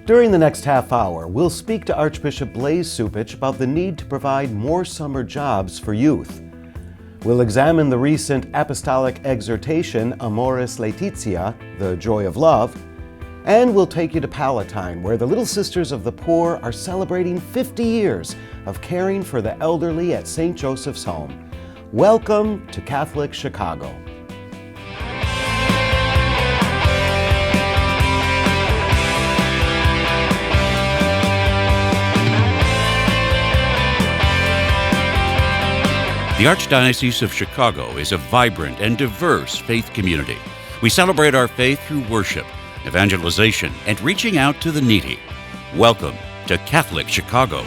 During the next half hour, we'll speak to Archbishop Blase Cupich about the need to provide more summer jobs for youth. We'll examine the recent apostolic exhortation, Amoris Laetitia, the joy of love, and we'll take you to Palatine, where the Little Sisters of the Poor are celebrating 50 years of caring for the elderly at St. Joseph's Home. Welcome to Catholic Chicago. The Archdiocese of Chicago is a vibrant and diverse faith community. We celebrate our faith through worship, evangelization, and reaching out to the needy. Welcome to Catholic Chicago.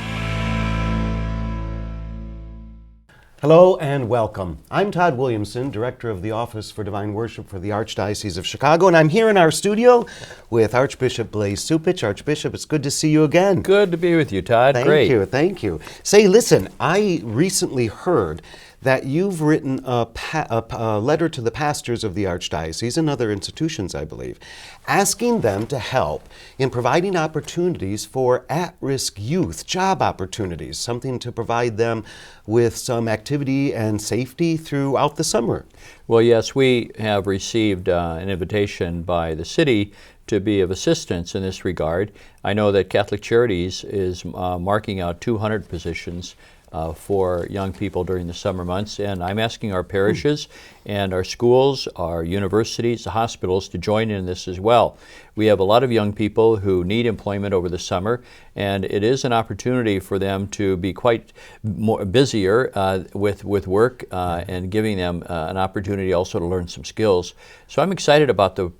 Hello and welcome. I'm Todd Williamson, Director of the Office for Divine Worship for the Archdiocese of Chicago, and I'm here in our studio with Archbishop Blase Cupich. Archbishop, it's good to see you again. Good to be with you, Todd. Thank you, thank you. Say, listen, I recently heard that you've written a letter to the pastors of the Archdiocese and other institutions, I believe, asking them to help in providing opportunities for at-risk youth, job opportunities, something to provide them with some activity and safety throughout the summer. Well, yes, we have received an invitation by the city to be of assistance in this regard. I know that Catholic Charities is marking out 200 positions for young people during the summer months, and I'm asking our parishes and our schools, our universities, the hospitals to join in this as well. We have a lot of young people who need employment over the summer, and it is an opportunity for them to be quite more busier with work and giving them an opportunity also to learn some skills. So I'm excited about the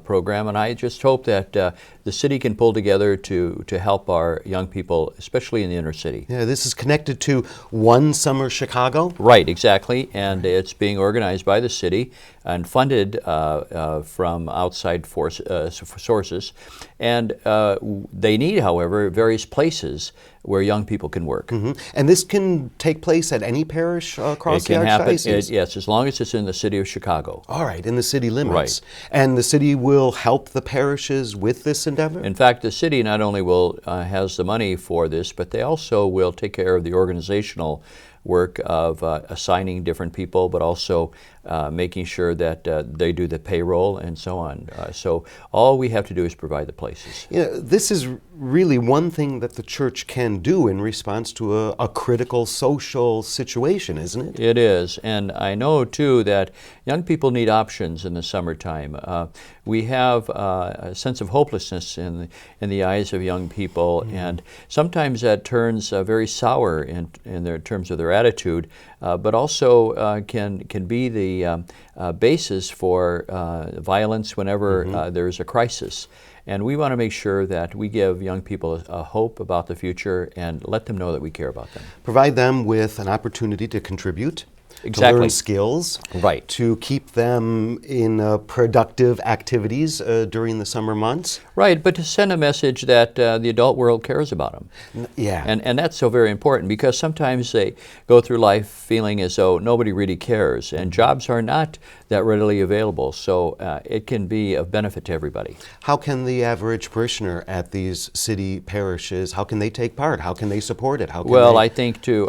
program, and I just hope that the city can pull together to help our young people, especially in the inner city. Yeah, this is connected to One Summer Chicago? Right, exactly, and it's being organized by the city and funded from outside sources, and they need, however, various places where young people can work. Mm-hmm. And this can take place at any parish across the Archdiocese? Yes, as long as it's in the city of Chicago. All right, in the city limits. Right. And the city will help the parishes with this endeavor? In fact, the city not only has the money for this, but they also will take care of the organizational work of assigning different people, but also making sure that they do the payroll and so on. So all we have to do is provide the places. This is really one thing that the church can do in response to a critical social situation, isn't it? It is, and I know too that young people need options in the summertime. We have a sense of hopelessness in the eyes of young people, and sometimes that turns very sour in terms of their attitude, but also can be the basis for violence whenever there's a crisis. And we want to make sure that we give young people a hope about the future and let them know that we care about them. Provide them with an opportunity to contribute. Exactly. To learn skills, right? To keep them in productive activities during the summer months, right? But to send a message that the adult world cares about them, yeah, and that's so very important because sometimes they go through life feeling as though nobody really cares, and jobs are not that readily available. So it can be of benefit to everybody. How can the average parishioner at these city parishes? How can they take part? How can they support it? I think to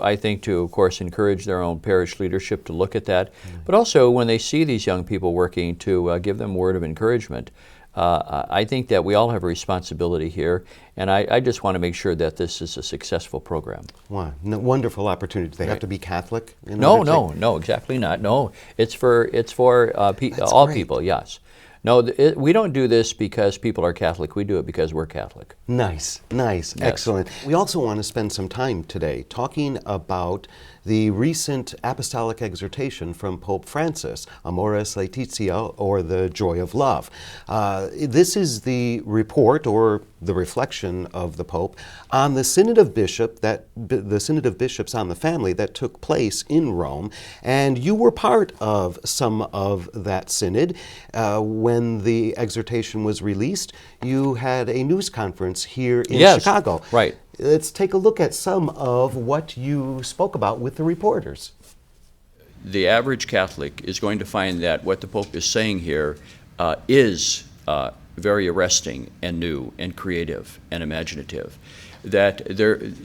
of course encourage their own parish leadership to look at that, but also when they see these young people working to give them a word of encouragement. I think that we all have a responsibility here, and I just want to make sure that this is a successful program. Wow, wonderful opportunity. Do they have to be Catholic? No, exactly not. No, it's for all great. people, yes. No, we don't do this because people are Catholic. We do it because we're Catholic. Nice, Yes. excellent. We also want to spend some time today talking about the recent apostolic exhortation from Pope Francis, Amoris Laetitia, or the joy of love. This is the report or the reflection of the Pope on the Synod of Bishops on the Family that took place in Rome, and you were part of some of that synod. When the exhortation was released, you had a news conference here in Chicago. Right. Let's take a look at some of what you spoke about with the reporters. The average Catholic is going to find that what the Pope is saying here is very arresting and new and creative and imaginative. That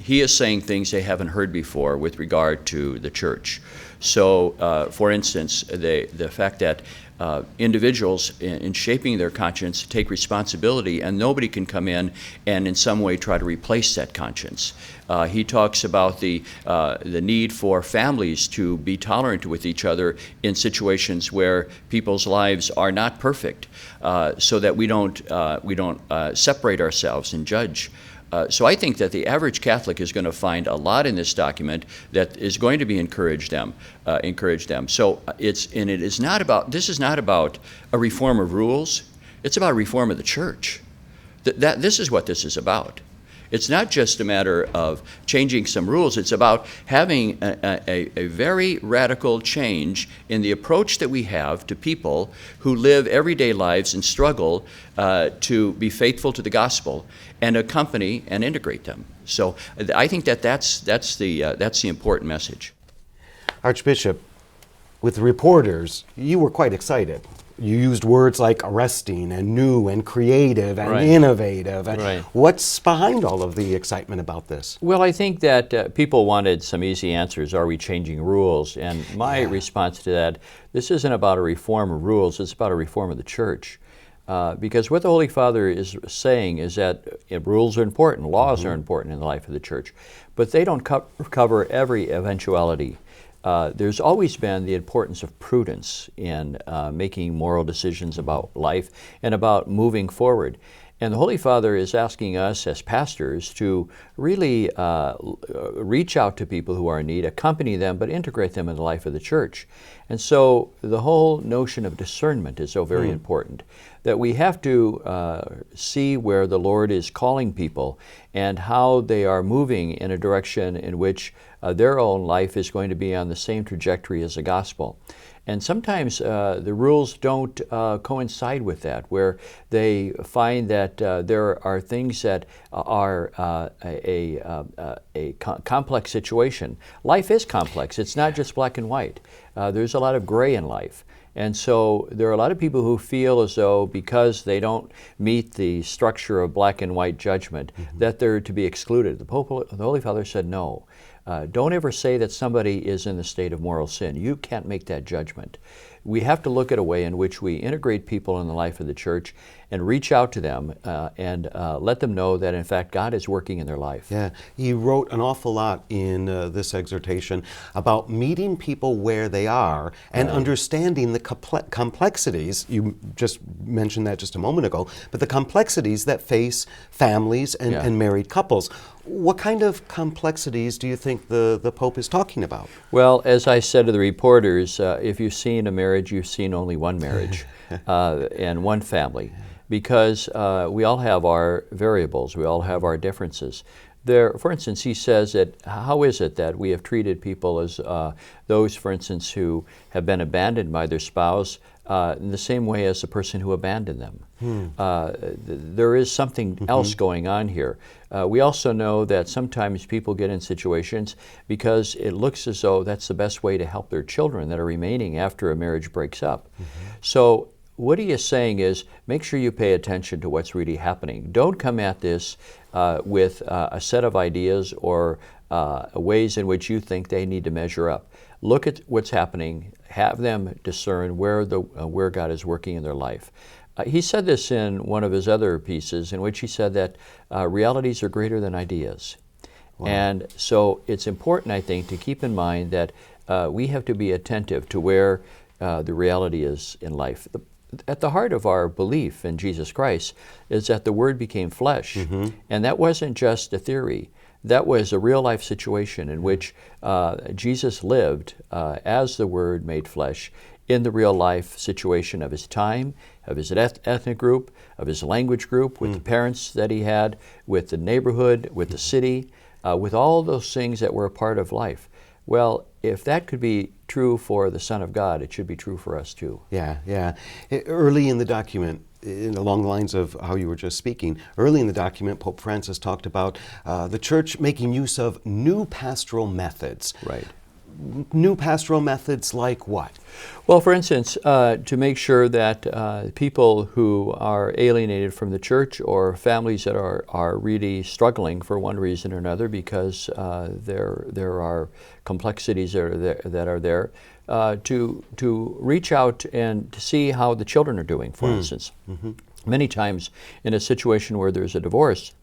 he is saying things they haven't heard before with regard to the church. So, for instance, the fact that individuals in shaping their conscience take responsibility, and nobody can come in some way try to replace that conscience. He talks about the need for families to be tolerant with each other in situations where people's lives are not perfect, so that we don't separate ourselves and judge. So I think that the average Catholic is going to find a lot in this document that is going to be encourage them. So this is not about a reform of rules. It's about a reform of the church. This is what this is about. It's not just a matter of changing some rules. It's about having a very radical change in the approach that we have to people who live everyday lives and struggle to be faithful to the gospel and accompany and integrate them. So I think that's the important message. Archbishop, with reporters, you were quite excited. You used words like arresting and new and creative and innovative. And what's behind all of the excitement about this? Well, I think that people wanted some easy answers. Are we changing rules? And my response to that, this isn't about a reform of rules, it's about a reform of the church. Because what the Holy Father is saying is that rules are important, laws are important in the life of the church, but they don't cover every eventuality. There's always been the importance of prudence in making moral decisions about life and about moving forward. And the Holy Father is asking us as pastors to really reach out to people who are in need, accompany them, but integrate them in the life of the church. And so the whole notion of discernment is so very important, that we have to see where the Lord is calling people and how they are moving in a direction in which their own life is going to be on the same trajectory as the gospel. And sometimes the rules don't coincide with that, where they find that there are things that are a complex situation. Life is complex. It's not just black and white. There's a lot of gray in life. And so there are a lot of people who feel as though because they don't meet the structure of black and white judgment, that they're to be excluded. The Holy Father said no. Don't ever say that somebody is in the state of moral sin. You can't make that judgment. We have to look at a way in which we integrate people in the life of the church and reach out to them and let them know that, in fact, God is working in their life. Yeah, he wrote an awful lot in this exhortation about meeting people where they are and understanding the complexities. You just mentioned that just a moment ago, but the complexities that face families and married couples. What kind of complexities do you think the Pope is talking about? Well, as I said to the reporters, if you've seen a marriage, you've seen only one marriage and one family, because we all have our variables, we all have our differences. For instance, he says that how is it that we have treated people as those, for instance, who have been abandoned by their spouse in the same way as the person who abandoned them. There is something else going on here. We also know that sometimes people get in situations because it looks as though that's the best way to help their children that are remaining after a marriage breaks up. So what he is saying is, make sure you pay attention to what's really happening. Don't come at this with a set of ideas or ways in which you think they need to measure up. Look at what's happening, have them discern where God is working in their life. He said this in one of his other pieces, in which he said that realities are greater than ideas. Wow. And so it's important, I think, to keep in mind that we have to be attentive to where the reality is in life. At the heart of our belief in Jesus Christ is that the Word became flesh. And that wasn't just a theory. That was a real-life situation in which Jesus lived as the Word made flesh in the real-life situation of his time, of his ethnic group, of his language group, with the parents that he had, with the neighborhood, with the city, with all those things that were a part of life. Well, if that could be true for the Son of God, it should be true for us too. Yeah. Early in the document, along the lines of how you were just speaking, early in the document, Pope Francis talked about the Church making use of new pastoral methods. Right. new pastoral methods like what? Well, for instance, to make sure that people who are alienated from the church or families that are really struggling for one reason or another because there are complexities that are there, to reach out and to see how the children are doing, for instance. Many times in a situation where there's a divorce,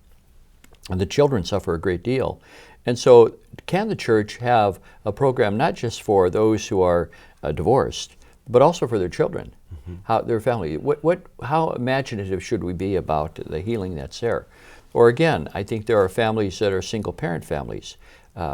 the children suffer a great deal. And so can the church have a program not just for those who are divorced, but also for their children, how their family? How imaginative should we be about the healing that's there? Or again, I think there are families that are single-parent families.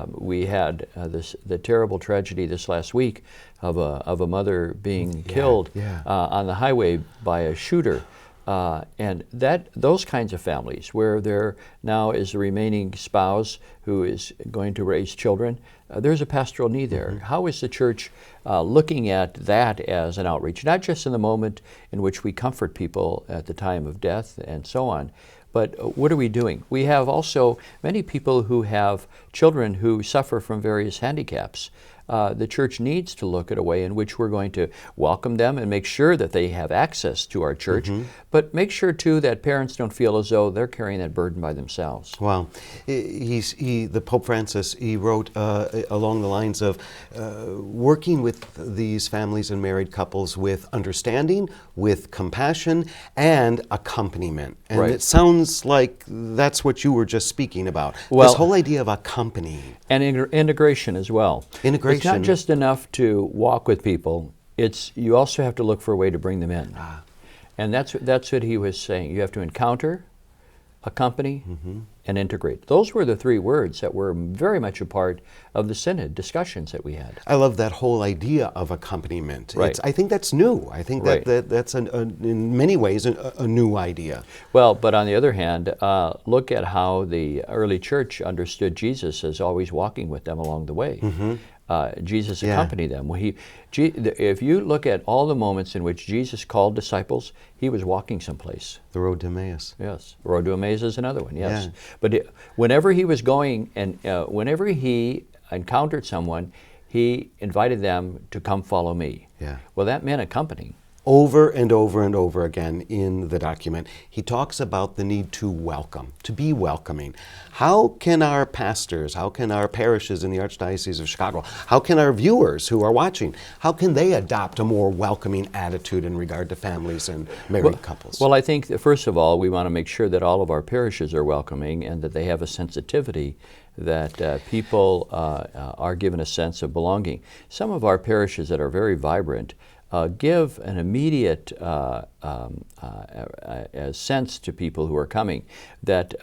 We had the terrible tragedy this last week of a mother being killed on the highway by a shooter. And those kinds of families where there now is a remaining spouse who is going to raise children, there's a pastoral need there. How is the church looking at that as an outreach? Not just in the moment in which we comfort people at the time of death and so on, but what are we doing? We have also many people who have children who suffer from various handicaps. The church needs to look at a way in which we're going to welcome them and make sure that they have access to our church, but make sure too that parents don't feel as though they're carrying that burden by themselves. Well, the Pope Francis, he wrote along the lines of working with these families and married couples with understanding, with compassion, and accompaniment. And it sounds like that's what you were just speaking about. Well, this whole idea of accompanying. And integration as well. Integration. It's not just enough to walk with people. You also have to look for a way to bring them in. And that's what he was saying. You have to encounter, accompany, and integrate. Those were the three words that were very much a part of the synod discussions that we had. I love that whole idea of accompaniment. Right. I think that's new. I think that's in many ways a new idea. Well, but on the other hand, look at how the early church understood Jesus as always walking with them along the way. Jesus accompanied them. If you look at all the moments in which Jesus called disciples, he was walking someplace. The road to Emmaus. Yes, the road to Emmaus is another one, yes. Yeah. But whenever he was going and whenever he encountered someone, he invited them to come follow me. Yeah. Well, that meant accompanying. Over and over and over again in the document, he talks about the need to welcome, to be welcoming. How can our pastors, how can our parishes in the Archdiocese of Chicago, how can our viewers who are watching, how can they adopt a more welcoming attitude in regard to families and married couples? Well, I think that first of all, we want to make sure that all of our parishes are welcoming and that they have a sensitivity that people are given a sense of belonging. Some of our parishes that are very vibrant give an immediate sense to people who are coming that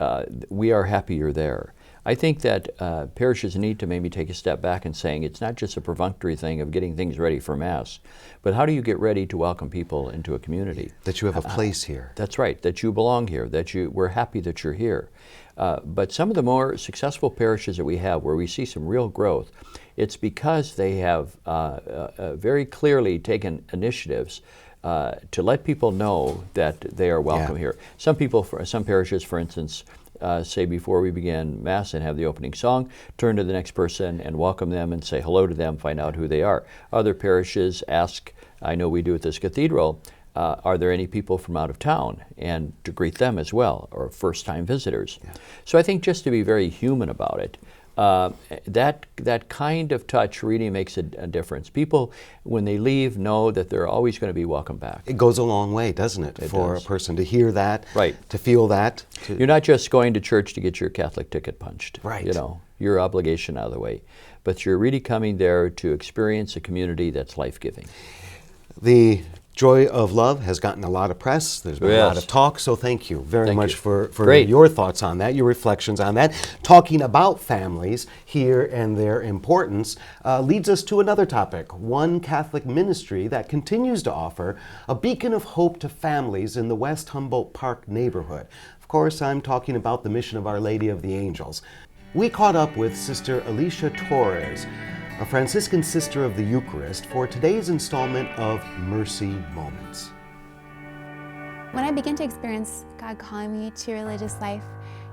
we are happy you're there. I think that parishes need to maybe take a step back and saying it's not just a perfunctory thing of getting things ready for Mass, but how do you get ready to welcome people into a community? That you have a place here. That's right, that you belong here, that we're happy that you're here. But some of the more successful parishes that we have where we see some real growth, it's because they have very clearly taken initiatives to let people know that they are welcome here. Some parishes, for instance, say before we begin Mass and have the opening song, turn to the next person and welcome them and say hello to them, find out who they are. Other parishes ask, I know we do at this cathedral, are there any people from out of town, and to greet them as well, or first-time visitors. So I think just to be very human about it, that kind of touch really makes a difference. People, when they leave, know that they're always going to be welcome back. It goes a long way, doesn't it, for a person to hear that, to feel that. You're not just going to church to get your Catholic ticket punched. Right. You know, your obligation out of the way. But you're really coming there to experience a community that's life-giving. The Joy of Love has gotten a lot of press. There's been a lot of talk, so thank you very much for your thoughts on that, your reflections on that. Talking about families here and their importance leads us to another topic, one Catholic ministry that continues to offer a beacon of hope to families in the West Humboldt Park neighborhood. Of course, I'm talking about the mission of Our Lady of the Angels. We caught up with Sister Alicia Torres, a Franciscan Sister of the Eucharist, for today's installment of Mercy Moments. When I began to experience God calling me to religious life,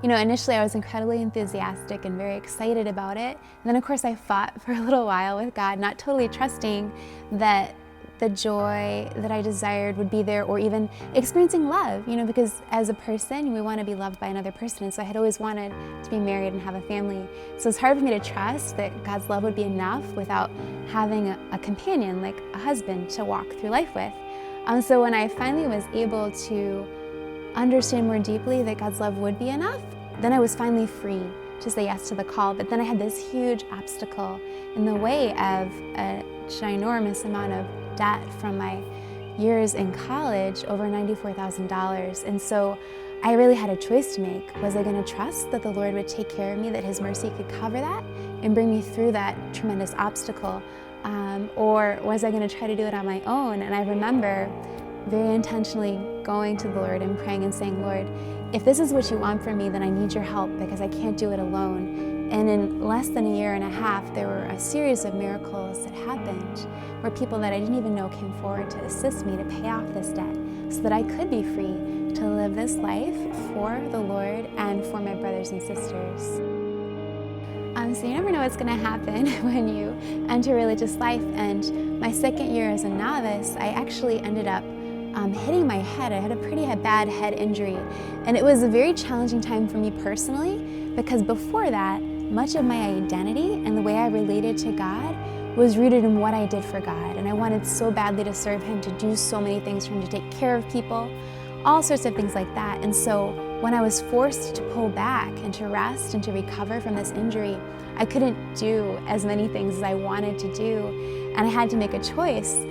initially I was incredibly enthusiastic and very excited about it. And then of course I fought for a little while with God, not totally trusting that the joy that I desired would be there, or even experiencing love, because as a person, we want to be loved by another person. And so I had always wanted to be married and have a family. So it's hard for me to trust that God's love would be enough without having a companion, like a husband, to walk through life with. So when I finally was able to understand more deeply that God's love would be enough, then I was finally free to say yes to the call. But then I had this huge obstacle in the way of a ginormous amount of debt from my years in college, over $94,000. And so I really had a choice to make. Was I going to trust that the Lord would take care of me, that His mercy could cover that and bring me through that tremendous obstacle? Or was I going to try to do it on my own? And I remember very intentionally going to the Lord and praying and saying, Lord, if this is what you want from me, then I need your help because I can't do it alone. And in less than a year and a half, there were a series of miracles that happened where people that I didn't even know came forward to assist me to pay off this debt so that I could be free to live this life for the Lord and for my brothers and sisters. So you never know what's going to happen when you enter religious life. And my second year as a novice, I actually ended up hitting my head. I had a pretty bad head injury. And it was a very challenging time for me personally, because before that, much of my identity and the way I related to God was rooted in what I did for God. And I wanted so badly to serve Him, to do so many things for Him, to take care of people, all sorts of things like that. And so when I was forced to pull back and to rest and to recover from this injury, I couldn't do as many things as I wanted to do. And I had to make a choice.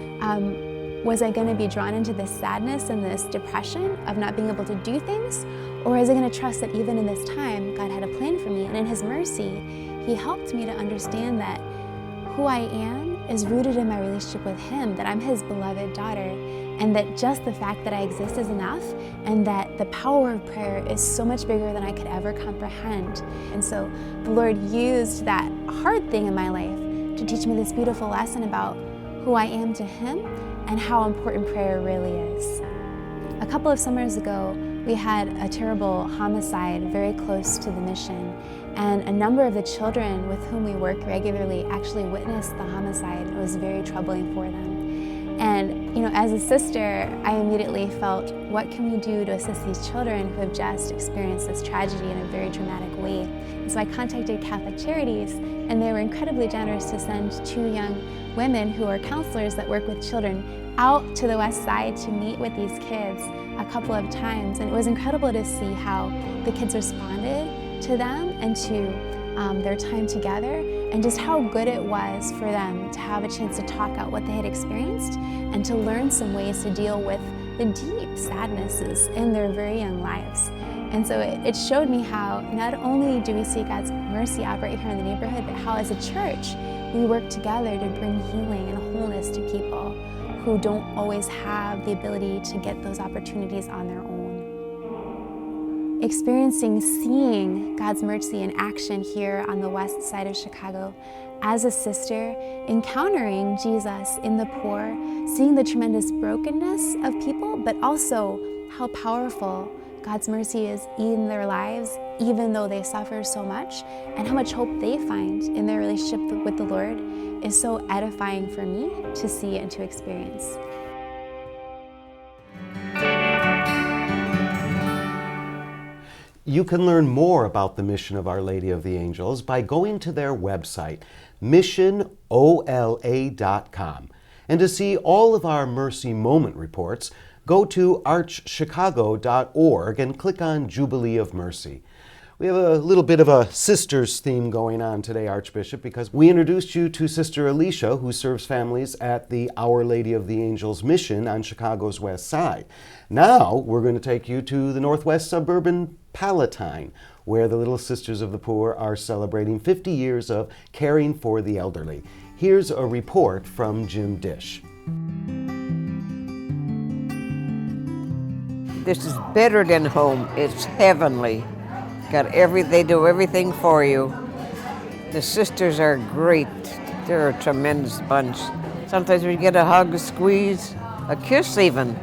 Was I going to be drawn into this sadness and this depression of not being able to do things? Or was I going to trust that even in this time, God had a plan for me? And in His mercy, He helped me to understand that who I am is rooted in my relationship with Him, that I'm His beloved daughter, and that just the fact that I exist is enough, and that the power of prayer is so much bigger than I could ever comprehend. And so the Lord used that hard thing in my life to teach me this beautiful lesson about who I am to Him and how important prayer really is. A couple of summers ago, we had a terrible homicide very close to the mission, and a number of the children with whom we work regularly actually witnessed the homicide. It was very troubling for them. And as a sister, I immediately felt, what can we do to assist these children who have just experienced this tragedy in a very dramatic way? And so I contacted Catholic Charities, and they were incredibly generous to send 2 young women who are counselors that work with children out to the West Side to meet with these kids a couple of times. And it was incredible to see how the kids responded to them and to their time together, and just how good it was for them to have a chance to talk out what they had experienced and to learn some ways to deal with the deep sadnesses in their very young lives. And so it showed me how not only do we see God's mercy operate here in the neighborhood, but how as a church we work together to bring healing and wholeness to people who don't always have the ability to get those opportunities on their own. Seeing God's mercy in action here on the west side of Chicago, as a sister, encountering Jesus in the poor, seeing the tremendous brokenness of people, but also how powerful God's mercy is in their lives, even though they suffer so much, and how much hope they find in their relationship with the Lord is so edifying for me to see and to experience. You can learn more about the mission of Our Lady of the Angels by going to their website, missionola.com. And to see all of our Mercy Moment reports, go to archchicago.org and click on Jubilee of Mercy. We have a little bit of a sisters theme going on today, Archbishop, because we introduced you to Sister Alicia, who serves families at the Our Lady of the Angels mission on Chicago's west side. Now we're going to take you to the northwest suburban Palatine, where the Little Sisters of the Poor are celebrating 50 years of caring for the elderly. Here's a report from Jim Dish. This is better than home. It's heavenly. They do everything for you. The sisters are great. They're a tremendous bunch. Sometimes we get a hug, a squeeze, a kiss even,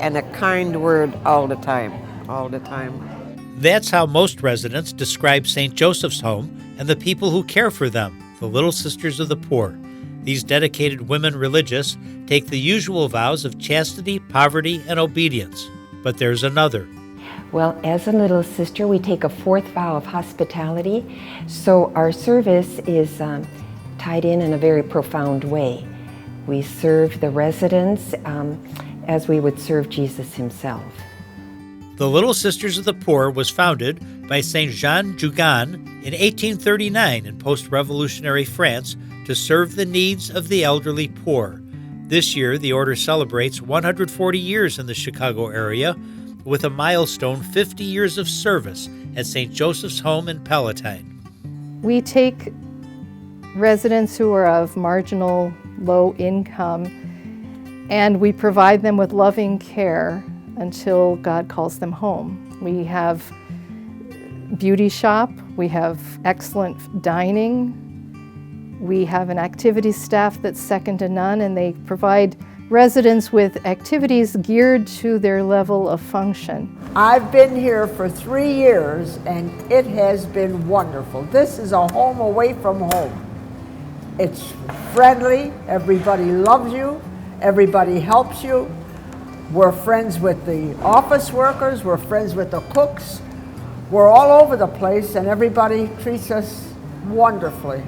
and a kind word all the time, all the time. That's how most residents describe St. Joseph's Home and the people who care for them, the Little Sisters of the Poor. These dedicated women religious take the usual vows of chastity, poverty, and obedience. But there's another. Well, as a little sister, we take a fourth vow of hospitality. So our service is tied in a very profound way. We serve the residents as we would serve Jesus himself. The Little Sisters of the Poor was founded by Saint Jean Jugan in 1839 in post-revolutionary France to serve the needs of the elderly poor. This year, the order celebrates 140 years in the Chicago area with a milestone 50 years of service at St. Joseph's Home in Palatine. We take residents who are of marginal, low income, and we provide them with loving care until God calls them home. We have beauty shop, we have excellent dining, we have an activities staff that's second to none, and they provide residents with activities geared to their level of function. I've been here for 3 years and it has been wonderful. This is a home away from home. It's friendly, everybody loves you, everybody helps you. We're friends with the office workers, we're friends with the cooks. We're all over the place and everybody treats us wonderfully.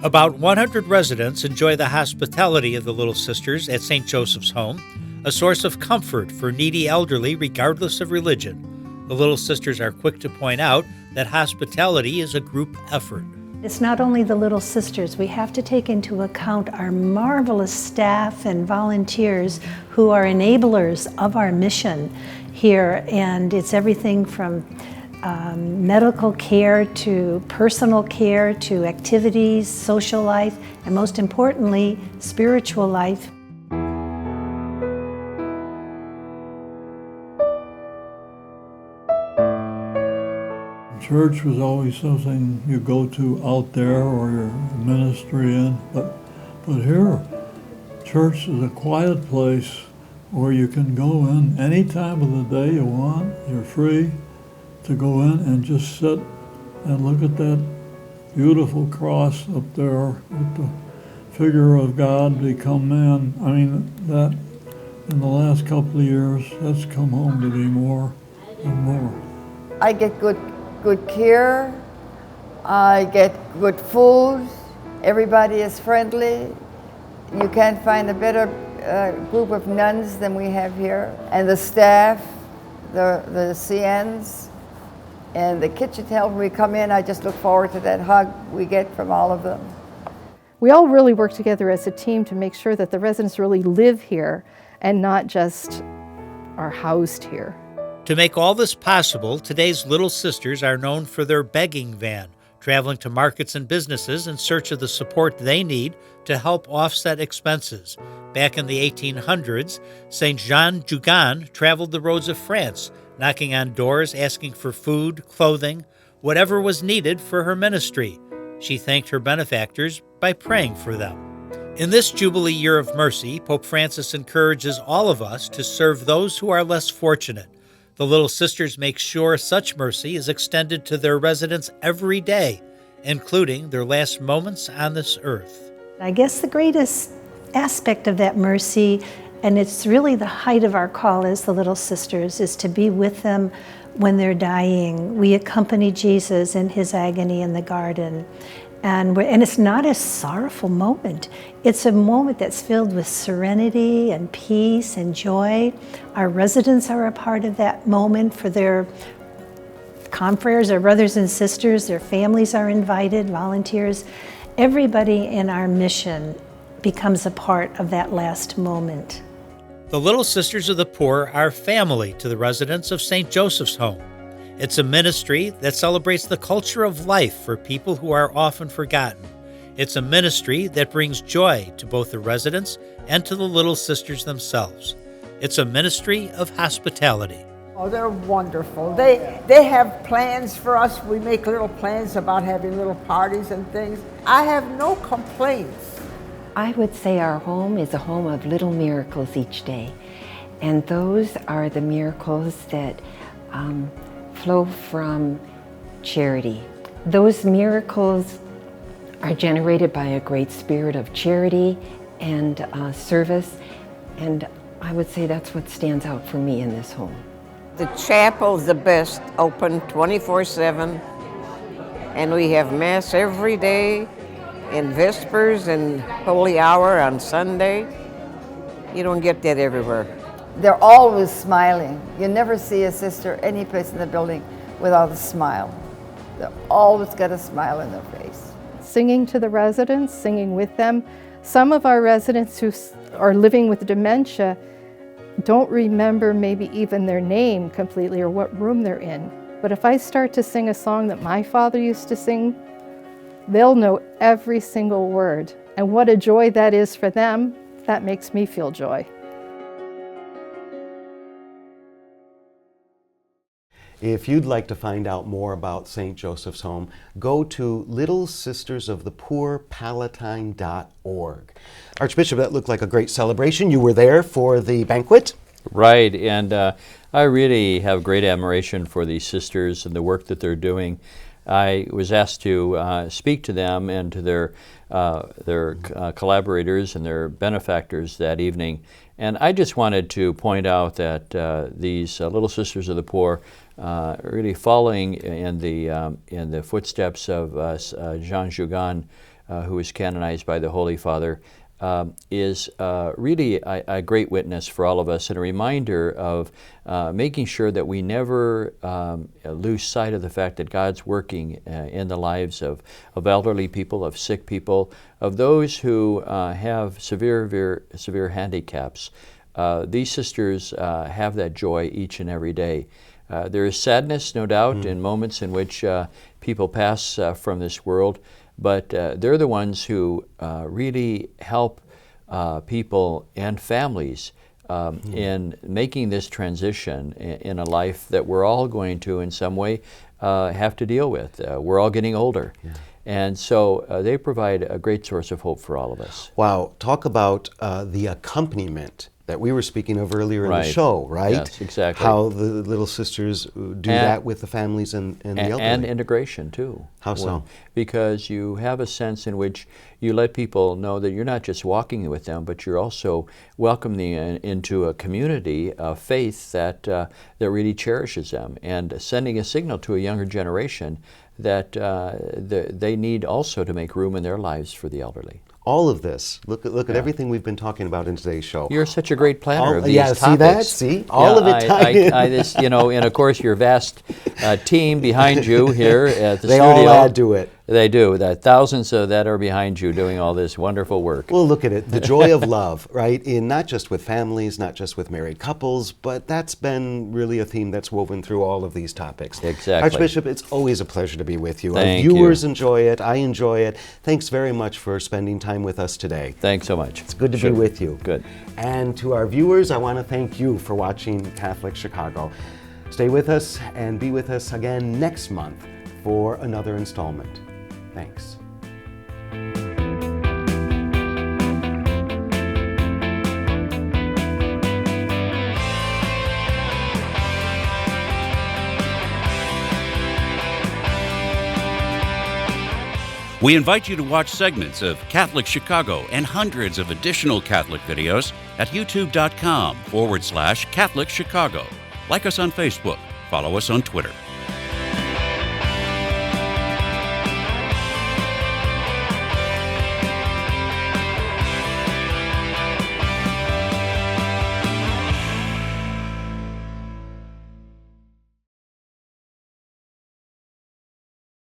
About 100 residents enjoy the hospitality of the Little Sisters at St. Joseph's Home, a source of comfort for needy elderly regardless of religion. The Little Sisters are quick to point out that hospitality is a group effort. It's not only the Little Sisters. We have to take into account our marvelous staff and volunteers who are enablers of our mission here, and it's everything from medical care to personal care to activities, social life, and most importantly, spiritual life. Church was always something you go to out there or your ministry in, but here, church is a quiet place where you can go in any time of the day you want. You're free to go in and just sit and look at that beautiful cross up there with the figure of God become man. I mean, that in the last couple of years, that's come home to me more and more. I get good care, I get good food, everybody is friendly. You can't find a better group of nuns than we have here. And the staff, the CNs, and the kitchen help when we come in, I just look forward to that hug we get from all of them. We all really work together as a team to make sure that the residents really live here and not just are housed here. To make all this possible, today's Little Sisters are known for their begging van, traveling to markets and businesses in search of the support they need to help offset expenses. Back in the 1800s, St. Jean Jugan traveled the roads of France, knocking on doors, asking for food, clothing, whatever was needed for her ministry. She thanked her benefactors by praying for them. In this Jubilee Year of Mercy, Pope Francis encourages all of us to serve those who are less fortunate. The Little Sisters make sure such mercy is extended to their residents every day, including their last moments on this earth. I guess the greatest aspect of that mercy, and it's really the height of our call as the Little Sisters, is to be with them when they're dying. We accompany Jesus in his agony in the garden. And it's not a sorrowful moment. It's a moment that's filled with serenity and peace and joy. Our residents are a part of that moment for their confreres, their brothers and sisters, their families are invited, volunteers. Everybody in our mission becomes a part of that last moment. The Little Sisters of the Poor are family to the residents of St. Joseph's Home. It's a ministry that celebrates the culture of life for people who are often forgotten. It's a ministry that brings joy to both the residents and to the Little Sisters themselves. It's a ministry of hospitality. Oh, they're wonderful. They have plans for us. We make little plans about having little parties and things. I have no complaints. I would say our home is a home of little miracles each day. And those are the miracles that flow from charity. Those miracles are generated by a great spirit of charity and service, and I would say that's what stands out for me in this home. The chapel's the best, open 24/7, and we have Mass every day, in Vespers and Holy Hour on Sunday. You don't get that everywhere. They're always smiling. You never see a sister any place in the building without a smile. They've always got a smile in their face. Singing to the residents, singing with them. Some of our residents who are living with dementia don't remember maybe even their name completely or what room they're in. But if I start to sing a song that my father used to sing, they'll know every single word. And what a joy that is for them. That makes me feel joy. If you'd like to find out more about St. Joseph's Home, go to littlesistersofthepoorpalatine.org. Archbishop, that looked like a great celebration. You were there for the banquet? Right, and I really have great admiration for these sisters and the work that they're doing. I was asked to speak to them and to their collaborators and their benefactors that evening. And I just wanted to point out that these Little Sisters of the Poor, really following in the footsteps of Jean Jougan, who was canonized by the Holy Father, is really a great witness for all of us and a reminder of making sure that we never lose sight of the fact that God's working in the lives of elderly people, of sick people, of those who have severe handicaps. These sisters have that joy each and every day. There is sadness, no doubt, in moments in which people pass from this world, but they're the ones who really help people and families in making this transition in a life that we're all going to, in some way, have to deal with. We're all getting older. Yeah. And so they provide a great source of hope for all of us. Wow. Talk about the accompaniment that we were speaking of earlier in the show, right? Yes, exactly. How the Little Sisters do that with the families and the elderly. And integration, too. How so? Because you have a sense in which you let people know that you're not just walking with them, but you're also welcoming them into a community of faith that really cherishes them, and sending a signal to a younger generation that they need also to make room in their lives for the elderly. All of this, look at everything we've been talking about in today's show. You're such a great planner of these topics. See that? See? All of it tied in. And of course your vast team behind you here at the studio. They all add to it. They do. Thousands that are behind you doing all this wonderful work. Well, look at it. The joy of love, right? In not just with families, not just with married couples, but that's been really a theme that's woven through all of these topics. Exactly. Archbishop, it's always a pleasure to be with you. Thank Our viewers you. enjoy it. I enjoy it. Thanks very much for spending time with us today. Thanks so much. It's good to be with you. Good. And to our viewers, I want to thank you for watching Catholic Chicago. Stay with us and be with us again next month for another installment. Thanks. We invite you to watch segments of Catholic Chicago and hundreds of additional Catholic videos at youtube.com/Catholic Chicago. Like us on Facebook. Follow us on Twitter.